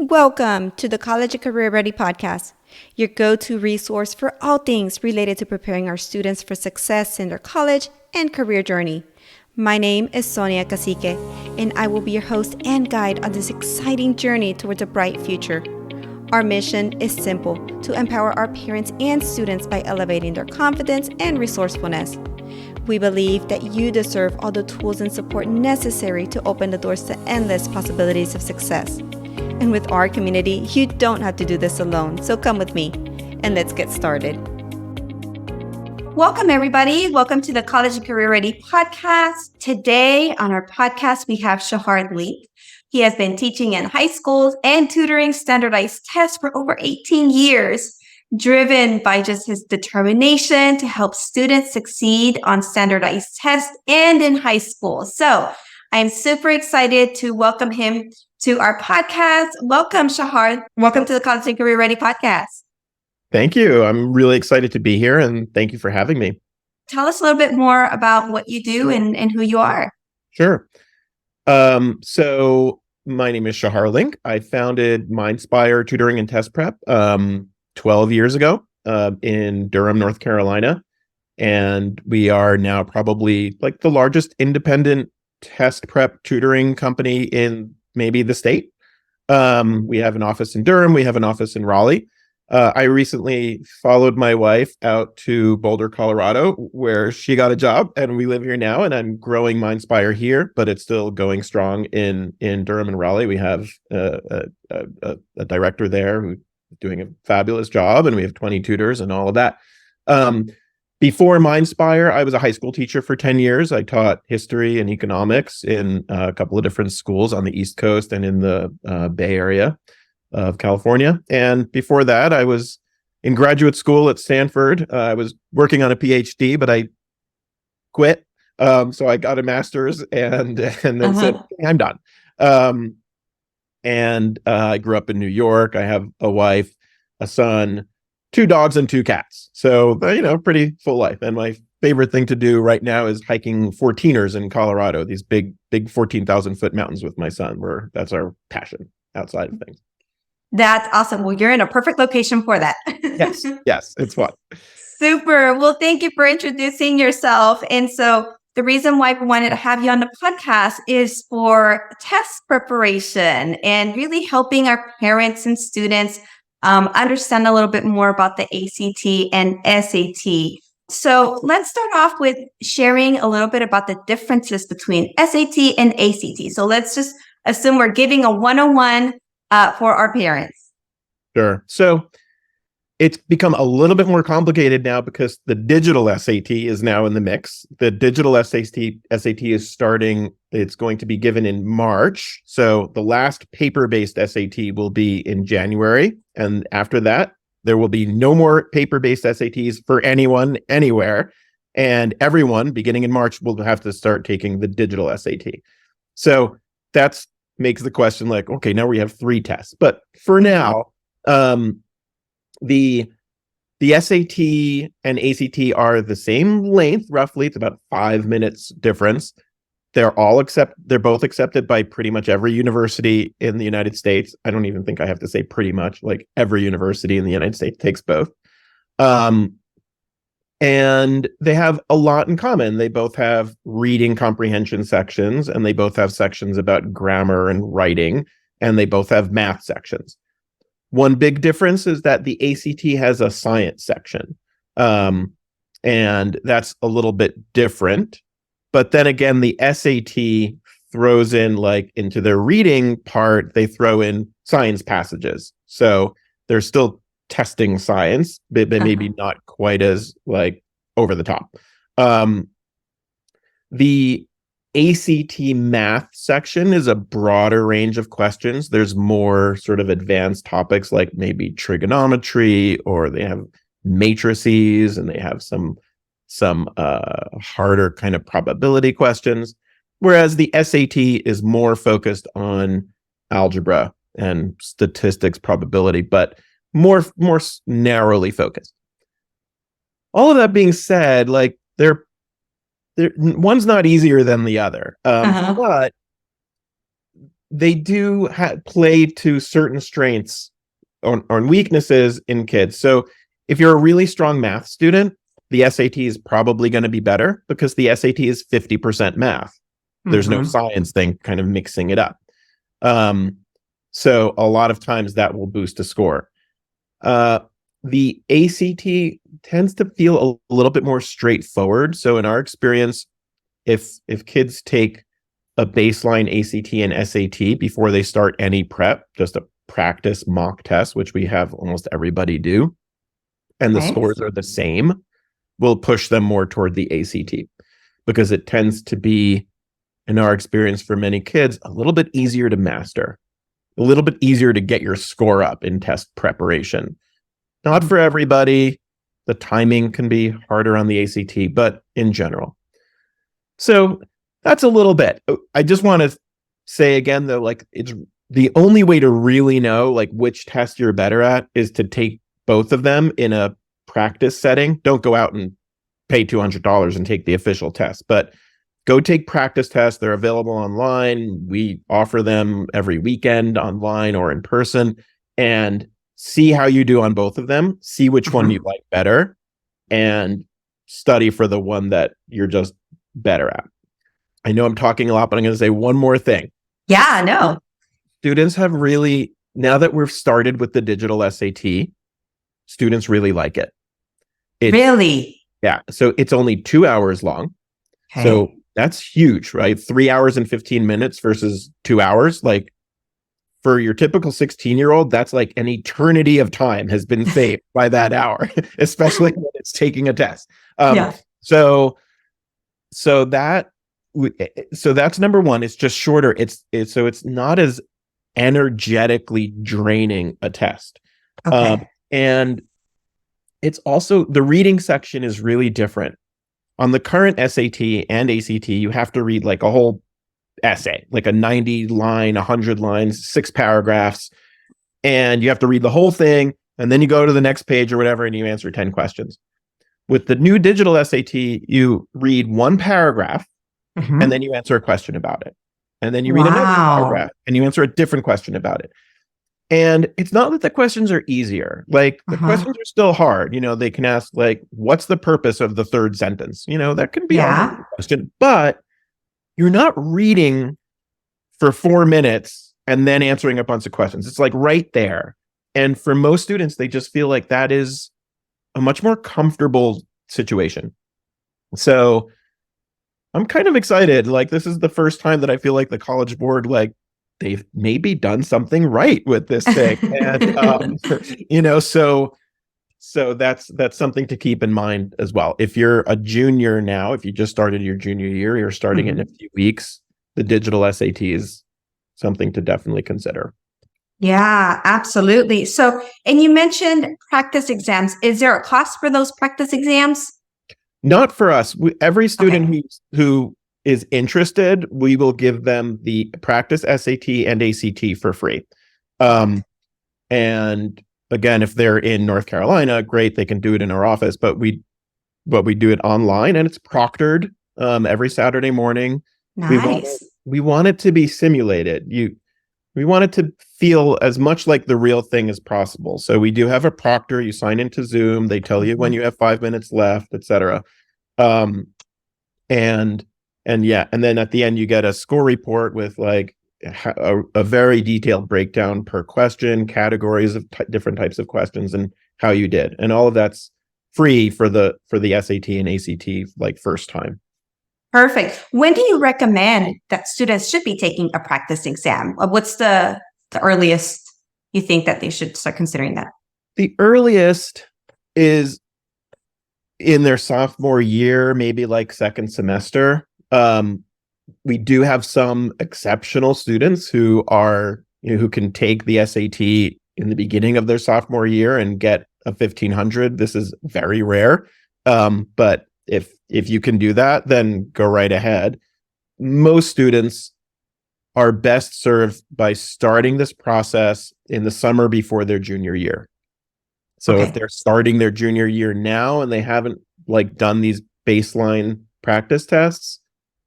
Welcome to the College and Career Ready podcast, your go-to resource for all things related to preparing our students for success in their college and career journey. My name is Sonia Cacique, and I will be your host and guide on this exciting journey towards a bright future. Our mission is simple: to empower our parents and students by elevating their confidence and resourcefulness. We believe that you deserve all the tools and support necessary to open the doors to endless possibilities of success. And with our community, you don't have to do this alone. So come with me and let's get started. Welcome, everybody. Welcome to the College and Career Ready podcast. Today on our podcast, we have Shahar Link. He has been teaching in high schools and tutoring standardized tests for over 18 years, driven by just his determination to help students succeed on standardized tests and in high school. So I'm super excited to welcome him to our podcast. Welcome, Shahar. Welcome to the College and Career Ready podcast. Thank you. I'm really excited to be here, and thank you for having me. Tell us a little bit more about what you do and who you are. Sure. So my name is Shahar Link. I founded Mindspire Tutoring and Test Prep 12 years ago in Durham, North Carolina. And we are now probably like the largest independent test prep tutoring company in maybe the state. We have an office in Durham. We have an office in Raleigh. I recently followed my wife out to Boulder, Colorado, where she got a job, and we live here now. And I'm growing Mindspire here, but it's still going strong in Durham and Raleigh. We have a director there who's doing a fabulous job, and we have 20 tutors and all of that. Before Mindspire, I was a high school teacher for 10 years. I taught history and economics in a couple of different schools on the East Coast and in the Bay Area of California. And before that, I was in graduate school at Stanford. I was working on a PhD, but I quit. So I got a master's and then said, I'm done. I grew up in New York. I have a wife, a son, 2 dogs, and 2 cats. So, pretty full life. And my favorite thing to do right now is hiking 14ers in Colorado, these big 14,000 foot mountains with my son. That's our passion outside of things. That's awesome. Well, you're in a perfect location for that. Yes, it's fun. Super. Well, thank you for introducing yourself. And so the reason why we wanted to have you on the podcast is for test preparation and really helping our parents and students understand a little bit more about the ACT and SAT. So let's start off with sharing a little bit about the differences between SAT and ACT. So let's just assume we're giving a 101 for our parents. Sure. So it's become a little bit more complicated now because the digital SAT is now in the mix. The digital SAT is starting. It's going to be given in March. So the last paper-based SAT will be in January. And after that, there will be no more paper-based SATs for anyone, anywhere. And everyone, beginning in March, will have to start taking the digital SAT. So that makes the question like, okay, now we have 3 tests. But for now, the SAT and ACT are the same length, roughly. It's about 5 minutes difference. They're both accepted by pretty much every university in the United States. I don't even think I have to say pretty much, like every university in the United States takes both. And they have a lot in common. They both have reading comprehension sections, and they both have sections about grammar and writing, and they both have math sections. One big difference is that the ACT has a science section, and that's a little bit different. But then again, the SAT throws in, like, into their reading part, they throw in science passages. So they're still testing science, but maybe not quite as, like, over the top. The ACT math section is a broader range of questions. There's more sort of advanced topics like maybe trigonometry, or they have matrices, and they have some harder kind of probability questions. Whereas the SAT is more focused on algebra and statistics, probability, but more narrowly focused. All of that being said, like one's not easier than the other, but they do play to certain strengths on weaknesses in kids. So if you're a really strong math student, the SAT is probably going to be better because the SAT is 50% math. There's no science thing kind of mixing it up. So a lot of times that will boost a score. The ACT tends to feel a little bit more straightforward. So in our experience, if kids take a baseline ACT and SAT before they start any prep, just a practice mock test, which we have almost everybody do, and the scores are the same, we'll push them more toward the ACT because it tends to be, in our experience for many kids, a little bit easier to master, a little bit easier to get your score up in test preparation. Not for everybody. The timing can be harder on the ACT, but in general. So that's a little bit. I just want to say again, though, like, it's the only way to really know like which test you're better at is to take both of them in a practice setting. Don't go out and pay $200 and take the official test, but go take practice tests. They're available online. We offer them every weekend online or in person, and see how you do on both of them. See which one you like better and study for the one that you're just better at. I know I'm talking a lot, but I'm going to say one more thing. Yeah, no. Students have really, now that we've started with the digital SAT, students really like it. Really? Yeah. So it's only 2 hours long. Okay. So that's huge, right? 3 hours and 15 minutes versus 2 hours. Like, for your typical 16-year-old, that's like an eternity of time has been saved by that hour, especially when it's taking a test. So that's number one. It's just shorter. So it's not as energetically draining a test. And it's also, the reading section is really different. On the current SAT and ACT, you have to read like a whole essay, like a 90 line, 100 lines, 6 paragraphs, and you have to read the whole thing, and then you go to the next page or whatever, and you answer 10 questions. With the new digital SAT, you read 1 paragraph, and then you answer a question about it. And then you read another paragraph, and you answer a different question about it. And it's not that the questions are easier. Like, the questions are still hard. You know, they can ask, like, what's the purpose of the third sentence? You know, that can be a hard question, but you're not reading for 4 minutes and then answering a bunch of questions. It's like right there. And for most students, they just feel like that is a much more comfortable situation. So I'm kind of excited. Like, this is the first time that I feel like the College Board, like, they've maybe done something right with this thing. And, you know, so that's something to keep in mind as well. If you're a junior now, if you just started your junior year, you're starting in a few weeks, the digital SAT is something to definitely consider. Yeah, absolutely. So, and you mentioned practice exams. Is there a cost for those practice exams? Not for us. Every student who is interested, we will give them the practice SAT and ACT for free. And again, if they're in North Carolina, great, they can do it in our office, but we do it online, and it's proctored every Saturday morning. Nice. We want it to be simulated. We want it to feel as much like the real thing as possible. So we do have a proctor. You sign into Zoom. They tell you when you have 5 minutes left, etc. And then at the end you get a score report with like a very detailed breakdown per question, categories of different types of questions, and how you did. And all of that's free for the SAT and ACT, like, first time. Perfect. When do you recommend that students should be taking a practice exam? What's the earliest you think that they should start considering that? The earliest is in their sophomore year, maybe like second semester. We do have some exceptional students who are, who can take the SAT in the beginning of their sophomore year and get a 1500. This is very rare. But if you can do that, then go right ahead. Most students are best served by starting this process in the summer before their junior year. So if they're starting their junior year now and they haven't like done these baseline practice tests,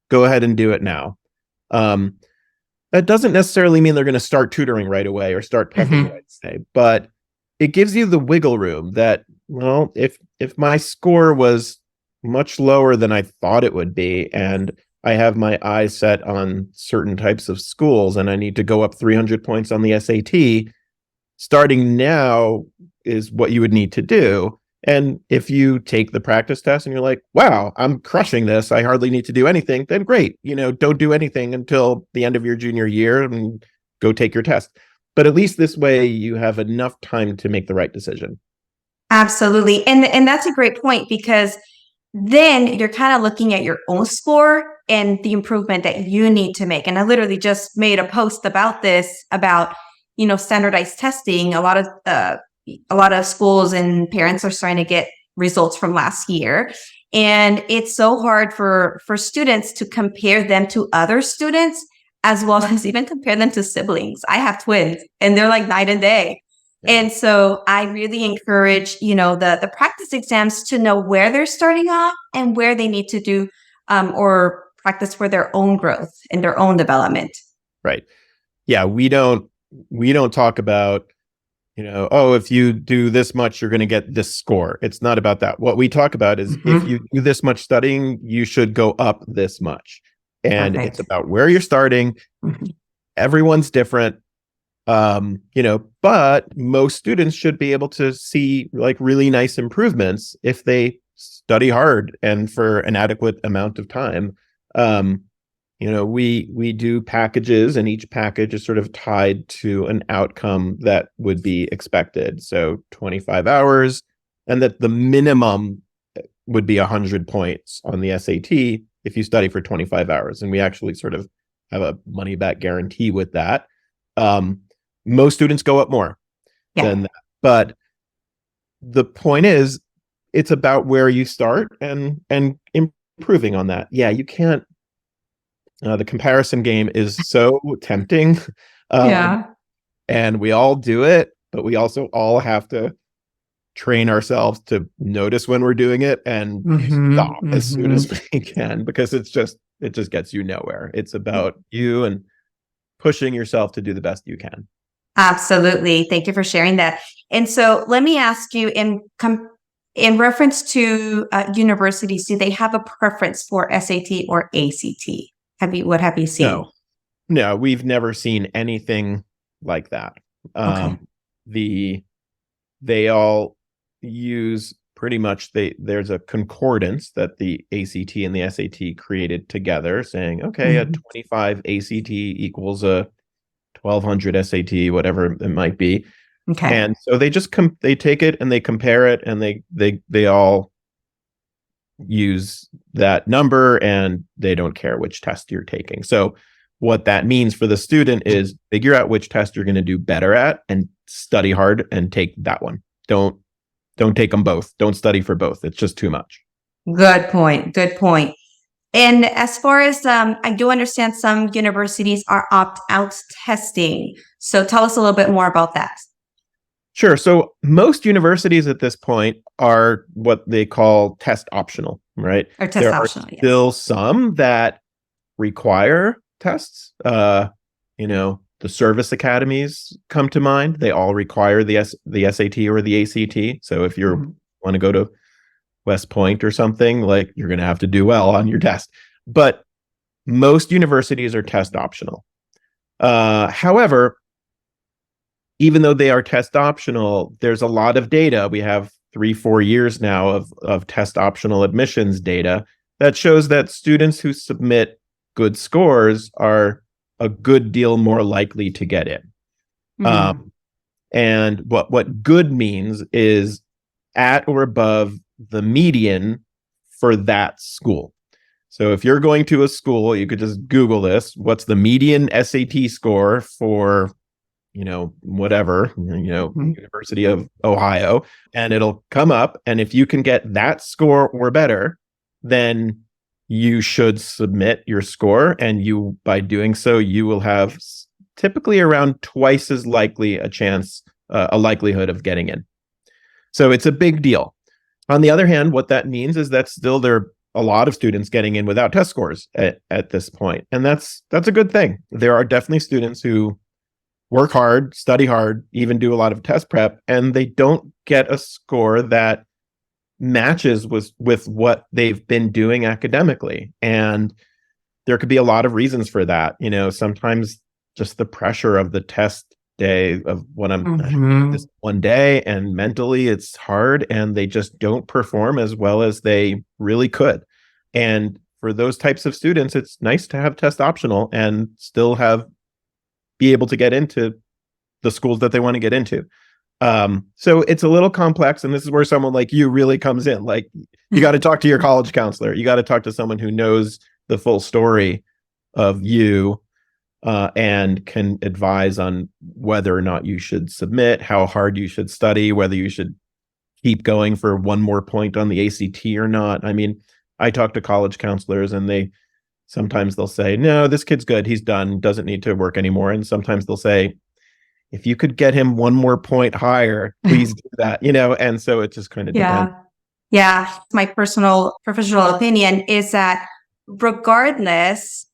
go ahead and do it now. That doesn't necessarily mean they're going to start tutoring right away or start prepping right away, but it gives you the wiggle room that, well, if my score was much lower than I thought it would be, and I have my eyes set on certain types of schools and I need to go up 300 points on the SAT, starting now is what you would need to do. And if you take the practice test and you're like, wow, I'm crushing this, I hardly need to do anything, then great. Don't do anything until the end of your junior year and go take your test. But at least this way you have enough time to make the right decision. Absolutely. And that's a great point, because then you're kind of looking at your own score and the improvement that you need to make. And I literally just made a post about this, about, standardized testing. A lot of schools and parents are starting to get results from last year. And it's so hard for students to compare them to other students, as well as even compare them to siblings. I have twins and they're like night and day. And so I really encourage, the practice exams to know where they're starting off and where they need to do or practice for their own growth and their own development. Right. Yeah. We don't talk about, if you do this much, you're going to get this score. It's not about that. What we talk about is if you do this much studying, you should go up this much. And It's about where you're starting. Everyone's different. But most students should be able to see like really nice improvements if they study hard and for an adequate amount of time. We do packages, and each package is sort of tied to an outcome that would be expected. So 25 hours, and that the minimum would be 100 points on the SAT if you study for 25 hours. And we actually sort of have a money back guarantee with that. Most students go up more than that. But the point is, it's about where you start and improving on that. Yeah, you can't. The comparison game is so tempting. And we all do it, but we also all have to train ourselves to notice when we're doing it and stop as soon as we can, because it just gets you nowhere. It's about you and pushing yourself to do the best you can. Absolutely. Thank you for sharing that. And so let me ask you, in reference to universities, do they have a preference for SAT or ACT? What have you seen? No, we've never seen anything like that. They all use pretty much, there's a concordance that the ACT and the SAT created together, saying, okay, a 25 ACT equals a 1200 SAT, whatever it might be. Okay. And so they just they take it and they compare it, and they all use that number, and they don't care which test you're taking. So what that means for the student is figure out which test you're going to do better at and study hard and take that one. Don't take them both. Don't study for both. It's just too much. Good point. And as far as I do understand, some universities are opt-out testing. So tell us a little bit more about that. Sure. So most universities at this point are what they call test optional, right? Or test optional. There are still some that require tests. The service academies come to mind. They all require the SAT or the ACT. So if you want to go to West Point or something, like, you're going to have to do well on your test. But most universities are test optional. However, even though they are test optional, there's a lot of data. We have 3-4 years now of test optional admissions data that shows that students who submit good scores are a good deal more likely to get in. And what good means is at or above the median for that school. So if you're going to a school, you could just Google this. What's the median SAT score for, whatever, University of Ohio, and it'll come up. And if you can get that score or better, then you should submit your score. And by doing so, you will have typically around twice as likely a likelihood of getting in. So it's a big deal. On the other hand, what that means is that still there are a lot of students getting in without test scores at this point. And that's a good thing. There are definitely students who work hard, study hard, even do a lot of test prep, and they don't get a score that matches with what they've been doing academically. And there could be a lot of reasons for that. Sometimes just the pressure of the test day of what this one day, and mentally it's hard, and they just don't perform as well as they really could. And for those types of students, it's nice to have test optional and still be able to get into the schools that they want to get into. So it's a little complex, and this is where someone like you really comes in. Like, you got to talk to your college counselor. You got to talk to someone who knows the full story of you, and can advise on whether or not you should submit, how hard you should study, whether you should keep going for one more point on the ACT or not. I mean, I talk to college counselors, and sometimes they'll say, no, this kid's good, he's done, doesn't need to work anymore. And sometimes they'll say, if you could get him one more point higher, please do that, And so it just kind of depends. Yeah. My personal professional opinion is that regardless,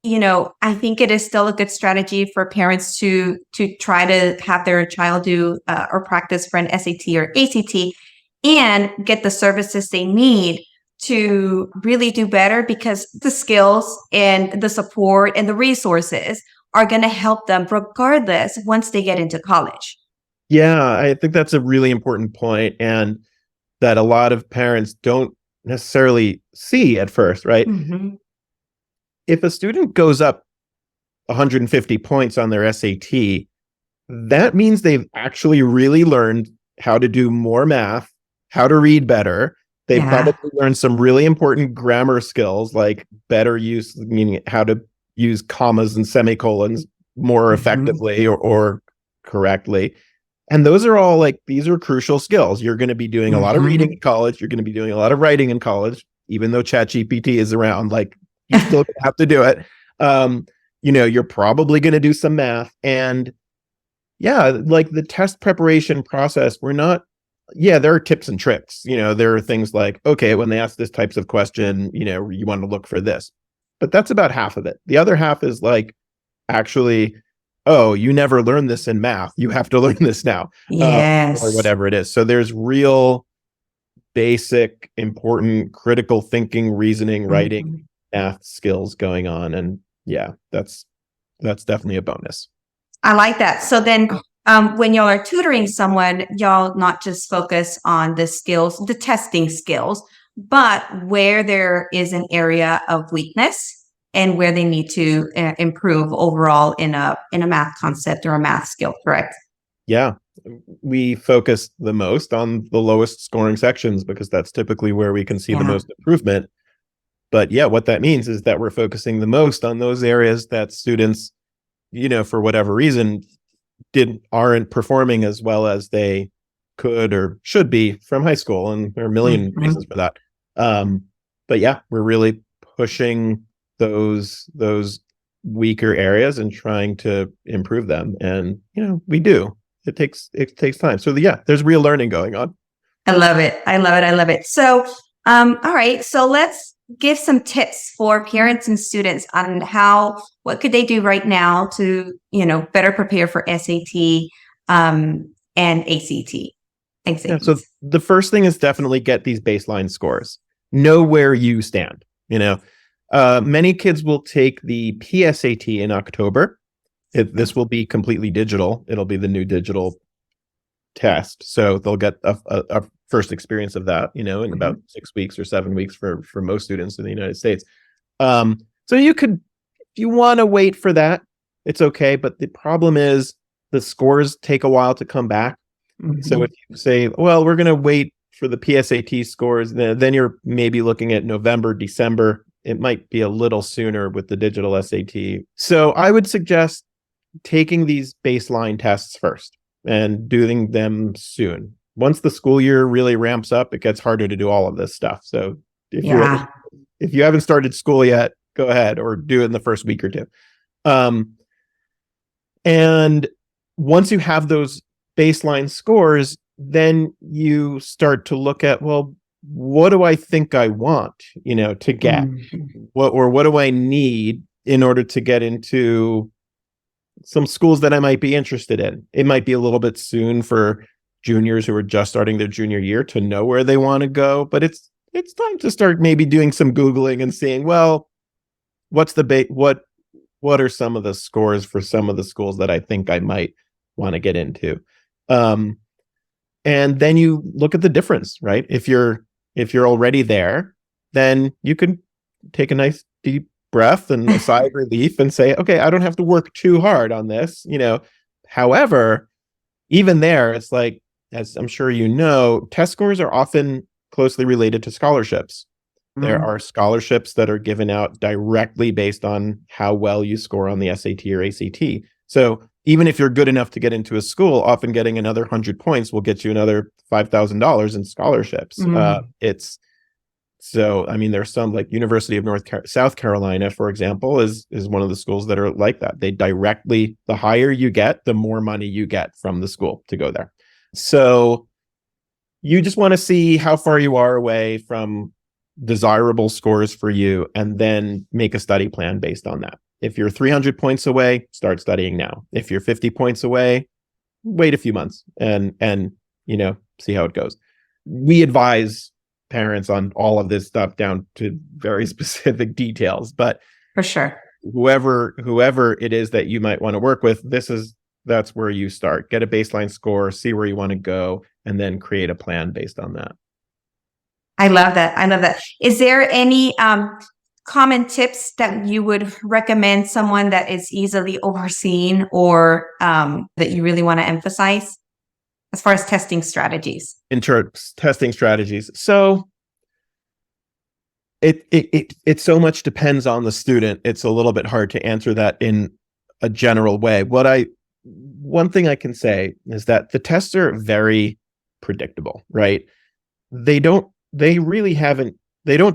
I think it is still a good strategy for parents to try to have their child do or practice for an SAT or ACT and get the services they need to really do better, because the skills and the support and the resources are going to help them regardless once they get into college. Yeah, I think that's a really important point, and that a lot of parents don't necessarily see at first, right? Mm-hmm. If a student goes up 150 points on their SAT, that means they've actually really learned how to do more math, how to read better. They've probably learned some really important grammar skills, like better use, meaning how to use commas and semicolons more effectively or correctly. And those are all these are crucial skills. You're going to be doing a lot of reading in college. You're going to be doing a lot of writing in college, even though ChatGPT is around, you still have to do it. You're probably going to do some math. And the test preparation process, there are tips and tricks. There are things like, okay, when they ask this types of question, you want to look for this. But that's about half of it. The other half is actually, oh, you never learned this in math, you have to learn this now. Yes. Or whatever it is. So there's real basic, important, critical thinking, reasoning, writing, math skills going on. And that's definitely a bonus. I like that. So then when y'all are tutoring someone, y'all not just focus on the skills, the testing skills, but where there is an area of weakness and where they need to improve overall in a math concept or a math skill, correct? Yeah. We focus the most on the lowest scoring sections because that's typically where we can see the most improvement. But what that means is that we're focusing the most on those areas that students, for whatever reason, aren't performing as well as they could or should be from high school. And there are a million reasons for that. But we're really pushing those weaker areas and trying to improve them. And, we do. It takes time. So there's real learning going on. I love it. So, all right. So let's give some tips for parents and students on what could they do right now to, better prepare for SAT and ACT. Exams. So the first thing is definitely get these baseline scores. Know where you stand. Many kids will take the PSAT in October. This will be completely digital. It'll be the new digital test. So they'll get a first experience of that, in about 6 weeks or 7 weeks for most students in the United States. So if you want to wait for that, it's okay. But the problem is the scores take a while to come back. So if you say, well, we're going to wait for the PSAT scores, then you're maybe looking at November, December. It might be a little sooner with the digital SAT. So I would suggest taking these baseline tests first and doing them soon. Once the school year really ramps up, it gets harder to do all of this stuff. So if you haven't started school yet, go ahead or do it in the first week or two. And once you have those baseline scores, then you start to look at, well, what do I think I want, to get? What do I need in order to get into some schools that I might be interested in? It might be a little bit soon for juniors who are just starting their junior year to know where they want to go, but it's time to start maybe doing some Googling and seeing, well, what's the what are some of the scores for some of the schools that I think I might want to get into? And then you look at the difference, right? If you're already there, then you can take a nice deep breath and a sigh of relief and say, okay, I don't have to work too hard on this, However, even there, it's like, as I'm sure test scores are often closely related to scholarships. There are scholarships that are given out directly based on how well you score on the SAT or ACT. So even if you're good enough to get into a school, often getting another 100 points will get you another $5,000 in scholarships. There's some, like University of South Carolina, for example, is one of the schools that are like that. They directly, the higher you get, the more money you get from the school to go there. So you just want to see how far you are away from desirable scores for you, and then make a study plan based on that. If you're 300 points away, start studying now. If you're 50 points away, wait a few months and see how it goes. We advise parents on all of this stuff down to very specific details, but for sure, whoever it is that you might want to work with, that's where you start. Get a baseline score, see where you want to go, and then create a plan based on that. I love that. Is there any common tips that you would recommend someone that is easily overseen, or that you really want to emphasize as far as testing strategies? Testing strategies. So it so much depends on the student. It's a little bit hard to answer that in a general way. One thing I can say is that the tests are very predictable, right? They don't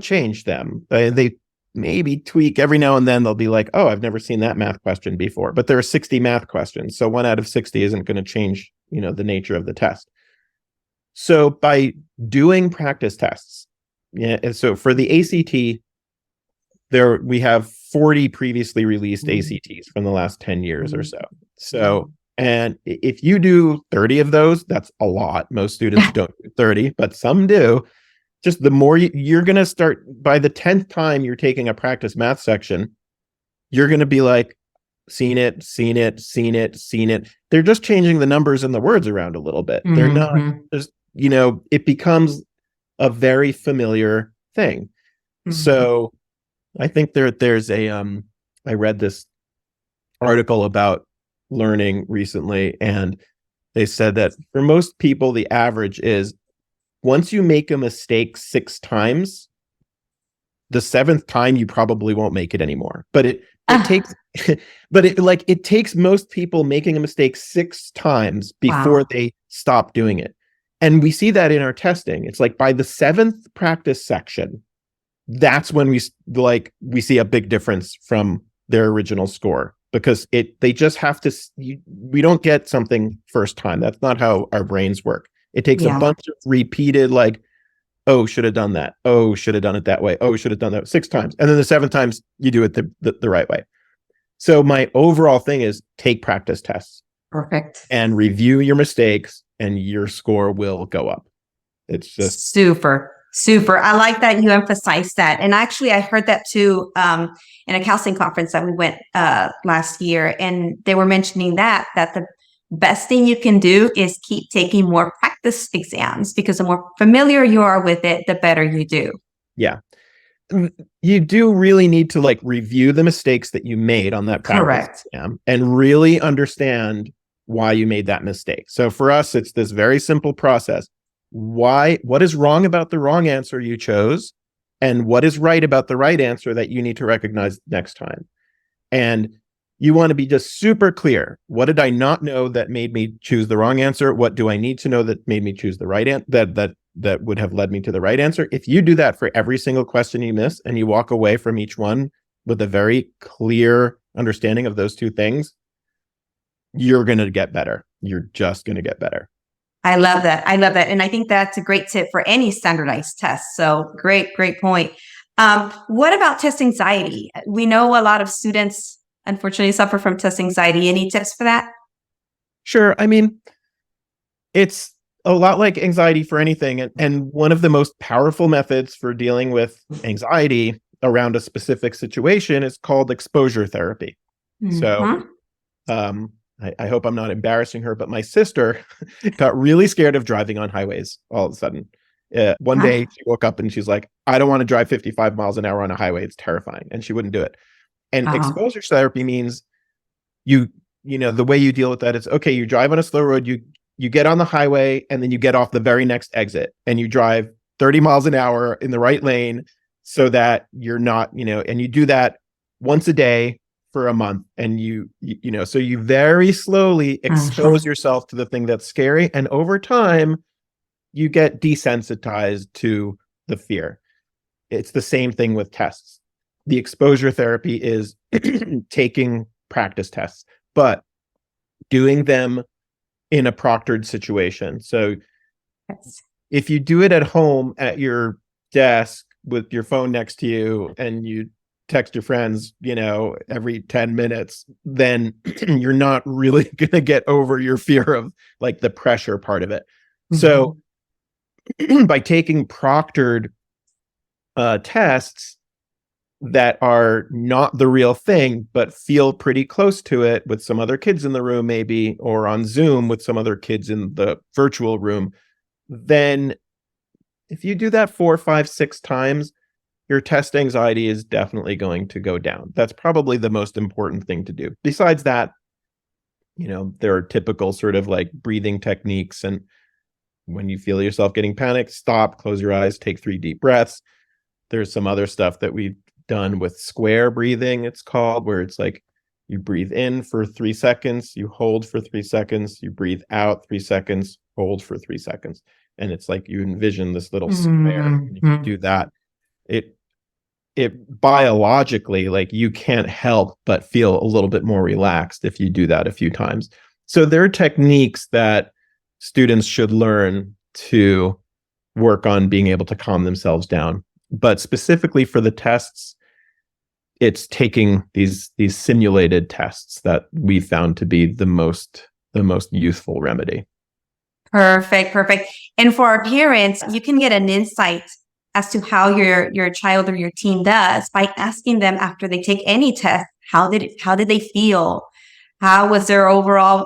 change them. They maybe tweak every now and then. They'll be like, oh, I've never seen that math question before, but there are 60 math questions. So 1 out of 60 isn't going to change, the nature of the test. So by doing practice tests, and so for the ACT, we have 40 previously released ACTs from the last 10 years or so. So, and if you do 30 of those, that's a lot. Most students don't do 30, but some do. Just the more you're going to start, by the 10th time you're taking a practice math section, you're going to be like, seen it. They're just changing the numbers and the words around a little bit. They're not just, it becomes a very familiar thing. So I think there's I read this article about learning recently, and they said that for most people, the average is, once you make a mistake 6 times, the 7th time you probably won't make it anymore. But it takes most people making a mistake 6 times before they stop doing it. And we see that in our testing. It's like by the 7th practice section, that's when we see a big difference from their original score, because they just have to, we don't get something first time. That's not how our brains work. It takes a bunch of repeated, like, oh, should have done that. Oh, should have done it that way. Oh, should have done that 6 times. And then the 7th times you do it the right way. So my overall thing is, take practice tests. Perfect. And review your mistakes, and your score will go up. It's just super. I like that you emphasize that. And actually, I heard that too in a counseling conference that we went last year. And they were mentioning that the best thing you can do is keep taking more practice exams, because the more familiar you are with it, the better you do. Yeah. You do really need to review the mistakes that you made on that practice exam and really understand why you made that mistake. So for us, it's this very simple process. What is wrong about the wrong answer you chose, and what is right about the right answer that you need to recognize next time? And you want to be just super clear. What did I not know that made me choose the wrong answer? What do I need to know that made me choose the right answer, that would have led me to the right answer? If you do that for every single question you miss, and you walk away from each one with a very clear understanding of those 2 things, you're going to get better. You're just going to get better. I love that. I love that. And I think that's a great tip for any standardized test. So great point. What about test anxiety? We know a lot of students, unfortunately, suffer from test anxiety. Any tips for that? Sure. I mean, it's a lot like anxiety for anything. And one of the most powerful methods for dealing with anxiety around a specific situation is called exposure therapy. So I hope I'm not embarrassing her, but my sister got really scared of driving on highways all of a sudden. One day she woke up and she's like, I don't want to drive 55 miles an hour on a highway. It's terrifying. And she wouldn't do it. And exposure therapy means you know, the way you deal with that is, okay, you drive on a slow road, you get on the highway and then you get off the very next exit and you drive 30 miles an hour in the right lane so that you're not, you know, and you do that once a day for a month. And you know, so you very slowly expose yourself to the thing that's scary. And over time, you get desensitized to the fear. It's the same thing with tests. The exposure therapy is taking practice tests, but doing them in a proctored situation. So if you do it at home at your desk with your phone next to you and you text your friends, you know, every 10 minutes, then you're not really going to get over your fear of like the pressure part of it. So by taking proctored tests that are not the real thing, but feel pretty close to it with some other kids in the room, maybe, or on Zoom with some other kids in the virtual room, then if you do that 4, 5, 6 times, your test anxiety is definitely going to go down. That's probably the most important thing to do. Besides that, you know, there are typical sort of like breathing techniques. And when you feel yourself getting panicked, stop, close your eyes, take 3 deep breaths. There's some other stuff that we've done with square breathing, it's called, where it's like you breathe in for 3 seconds, you hold for 3 seconds, you breathe out 3 seconds, hold for 3 seconds. And it's like you envision this little square. And if you do that, it biologically, like you can't help but feel a little bit more relaxed if you do that a few times. So there are techniques that students should learn to work on being able to calm themselves down. But specifically for the tests, it's taking these simulated tests that we found to be the most useful remedy. Perfect. And for our parents, you can get an insight as to how your child or your teen does by asking them after they take any test, how did they feel? How was their overall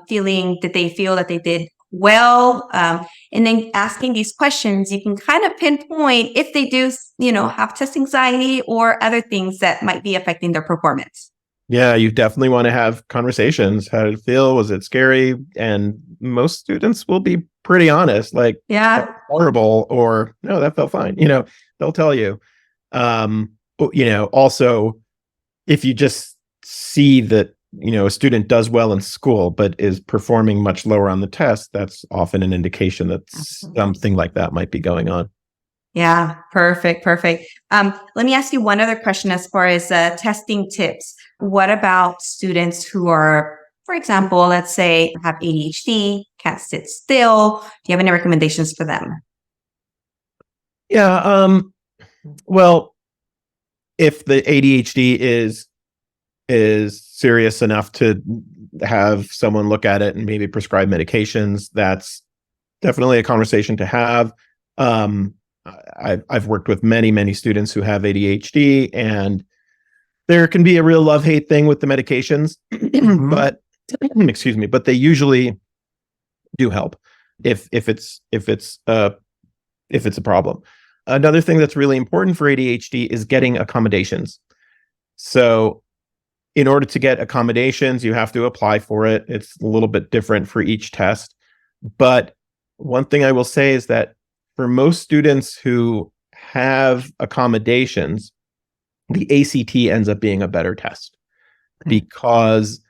feeling? Did they feel that they did well? And then asking these questions, you can kind of pinpoint if they do, you know, have test anxiety or other things that might be affecting their performance. Yeah, you definitely want to have conversations. How did it feel? Was it scary? And most students will be pretty honest, like, yeah, horrible, or no, that felt fine. You know, they'll tell you. You know, also, if you just see that, you know, a student does well in school, but is performing much lower on the test, that's often an indication that something like that might be going on. Yeah, perfect. Let me ask you one other question as far as testing tips. What about students who are, for example, let's say have ADHD, can't sit still? Do you have any recommendations for them? Yeah. Well, if the ADHD is serious enough to have someone look at it and maybe prescribe medications, that's definitely a conversation to have. I've worked with many students who have ADHD, and there can be a real love-hate thing with the medications, but excuse me, but they usually do help if it's a problem. Another thing that's really important for ADHD is getting accommodations. So in order to get accommodations, you have to apply for it. It's a little bit different for each test. But one thing I will say is that for most students who have accommodations, the ACT ends up being a better test, because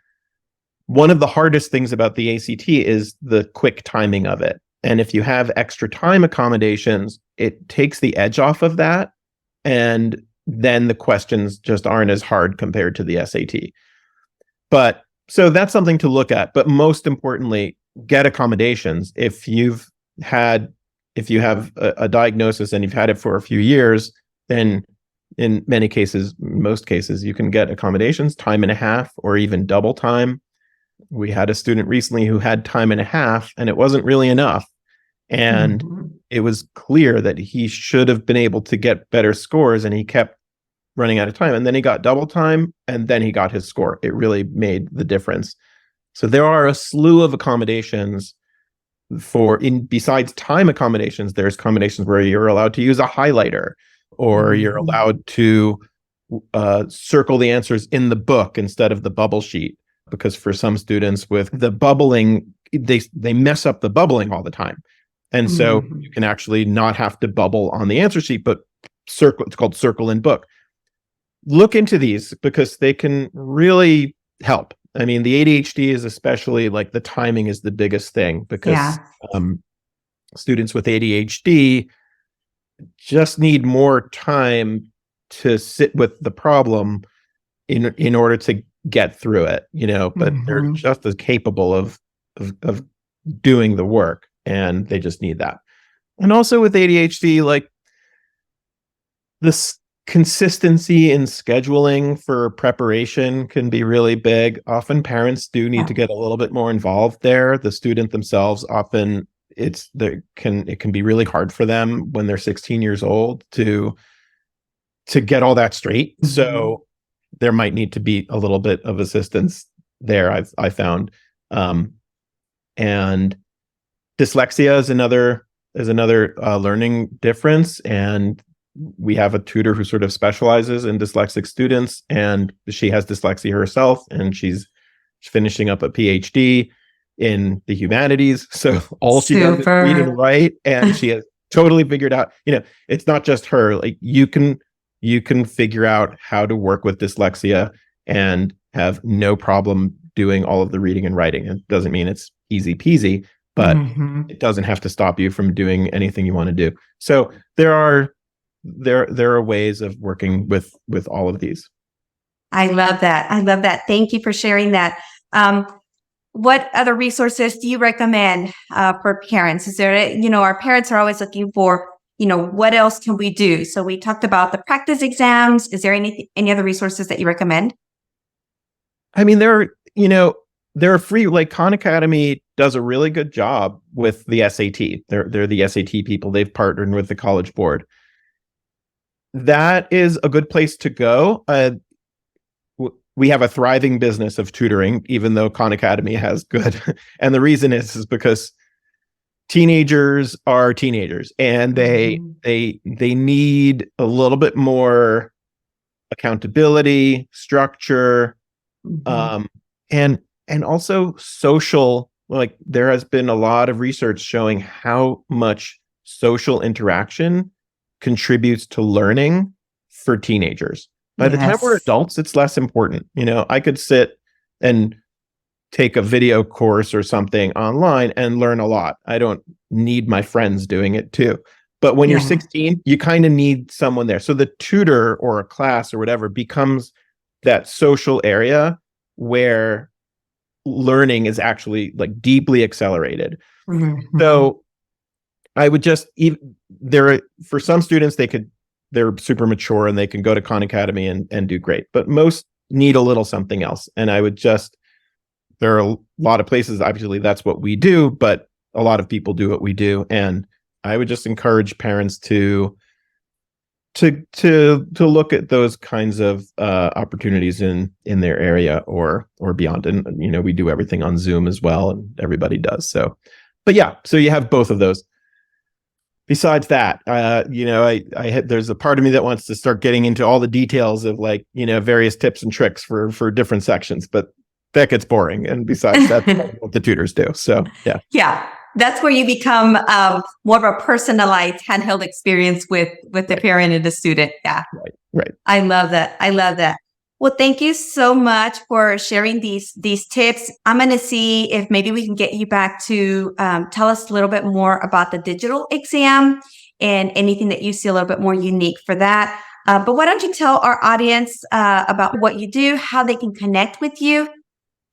one of the hardest things about the ACT is the quick timing of it. And if you have extra time accommodations, it takes the edge off of that. And then the questions just aren't as hard compared to the SAT. But so that's something to look at. But most importantly, get accommodations. If you have a diagnosis and you've had it for a few years, then in most cases, you can get accommodations, time and a half, or even double time. We had a student recently who had time and a half, and it wasn't really enough. And it was clear that he should have been able to get better scores, and he kept running out of time. And then he got double time, and then he got his score. It really made the difference. So there are a slew of accommodations besides time accommodations. There's accommodations where you're allowed to use a highlighter, or you're allowed to circle the answers in the book instead of the bubble sheet, because for some students with the bubbling, they mess up the bubbling all the time. And so you can actually not have to bubble on the answer sheet, but circle. It's called circle in book. Look into these because they can really help. I mean, the ADHD is especially, like, the timing is the biggest thing, because students with ADHD just need more time to sit with the problem in order to get through it, but they're just as capable of doing the work, and they just need that. And also with ADHD, like, this consistency in scheduling for preparation can be really big. Often parents do need to get a little bit more involved there. The student themselves, often it can be really hard for them when they're 16 years old to get all that straight. So there might need to be a little bit of assistance there, I found. And dyslexia is another learning difference, and we have a tutor who sort of specializes in dyslexic students, and she has dyslexia herself, and she's finishing up a PhD in the humanities. So all she does is read and write, and she has totally figured out, it's not just her. Like, you can figure out how to work with dyslexia and have no problem doing all of the reading and writing. It doesn't mean it's easy peasy, but it doesn't have to stop you from doing anything you want to do. So there are ways of working with all of these. I love that. Thank you for sharing that. What other resources do you recommend for parents? Is there, our parents are always looking for, what else can we do? So we talked about the practice exams. Is there any other resources that you recommend? I mean, there are free, like Khan Academy does a really good job with the SAT. They're the SAT people. They've partnered with the College Board. That is a good place to go. We have a thriving business of tutoring, even though Khan Academy has good. And the reason is because teenagers are teenagers, and they need a little bit more accountability, structure, and also social. Like, there has been a lot of research showing how much social interaction contributes to learning for teenagers. By the time we're adults, it's less important. I could sit and take a video course or something online and learn a lot. I don't need my friends doing it too. But when you're 16, you kind of need someone there. So the tutor or a class or whatever becomes that social area where learning is actually, like, deeply accelerated. So I would just, for some students, they're super mature and they can go to Khan Academy and do great, but most need a little something else. And there are a lot of places, obviously that's what we do, but a lot of people do what we do. And I would just encourage parents to look at those kinds of opportunities in their area or beyond. And, we do everything on Zoom as well, and everybody does. So you have both of those. Besides that, there's a part of me that wants to start getting into all the details of, like, various tips and tricks for different sections, but that gets boring. And besides that, that's what the tutors do. So yeah, that's where you become more of a personalized handheld experience with the parent and the student. Yeah, right. I love that. Well, thank you so much for sharing these tips. I'm going to see if maybe we can get you back to tell us a little bit more about the digital exam and anything that you see a little bit more unique for that. But why don't you tell our audience about what you do, how they can connect with you?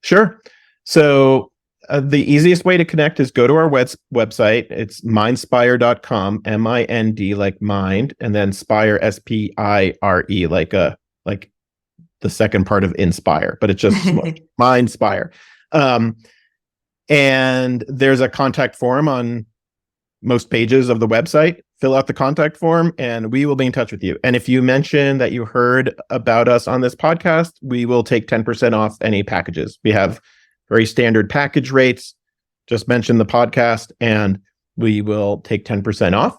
Sure. So The easiest way to connect is go to our website. It's mindspire.com, MIND like mind, and then spire, SPIRE, like the second part of inspire, but it's just Mindspire. And there's a contact form on most pages of the website. Fill out the contact form and we will be in touch with you. And if you mention that you heard about us on this podcast, we will take 10% off any packages. We have very standard package rates. Just mention the podcast and we will take 10% off.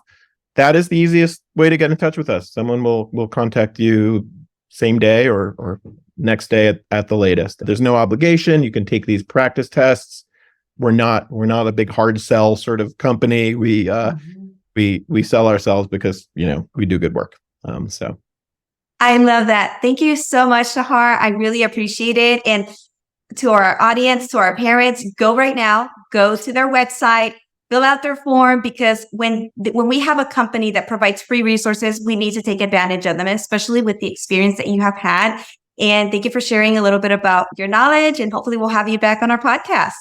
That is the easiest way to get in touch with us. Someone will contact you same day or next day at the latest. There's no obligation. You can take these practice tests. We're not a big hard sell sort of company. We sell ourselves because, we do good work. So I love that. Thank you so much, Shahar. I really appreciate it. And to our audience, to our parents, go right now, go to their website, fill out their form, because when we have a company that provides free resources, we need to take advantage of them, especially with the experience that you have had. And thank you for sharing a little bit about your knowledge, and hopefully we'll have you back on our podcast.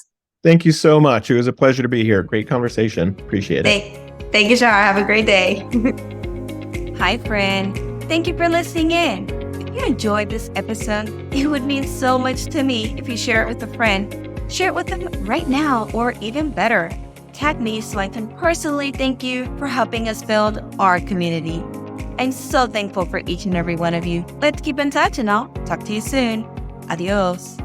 Thank you so much. It was a pleasure to be here. Great conversation. Appreciate it. Thank you, Shahar. Have a great day. Hi, friend. Thank you for listening in. If you enjoyed this episode, it would mean so much to me if you share it with a friend. Share it with them right now, or even better, tag me so I can personally thank you for helping us build our community. I'm so thankful for each and every one of you. Let's keep in touch and I'll talk to you soon. Adios.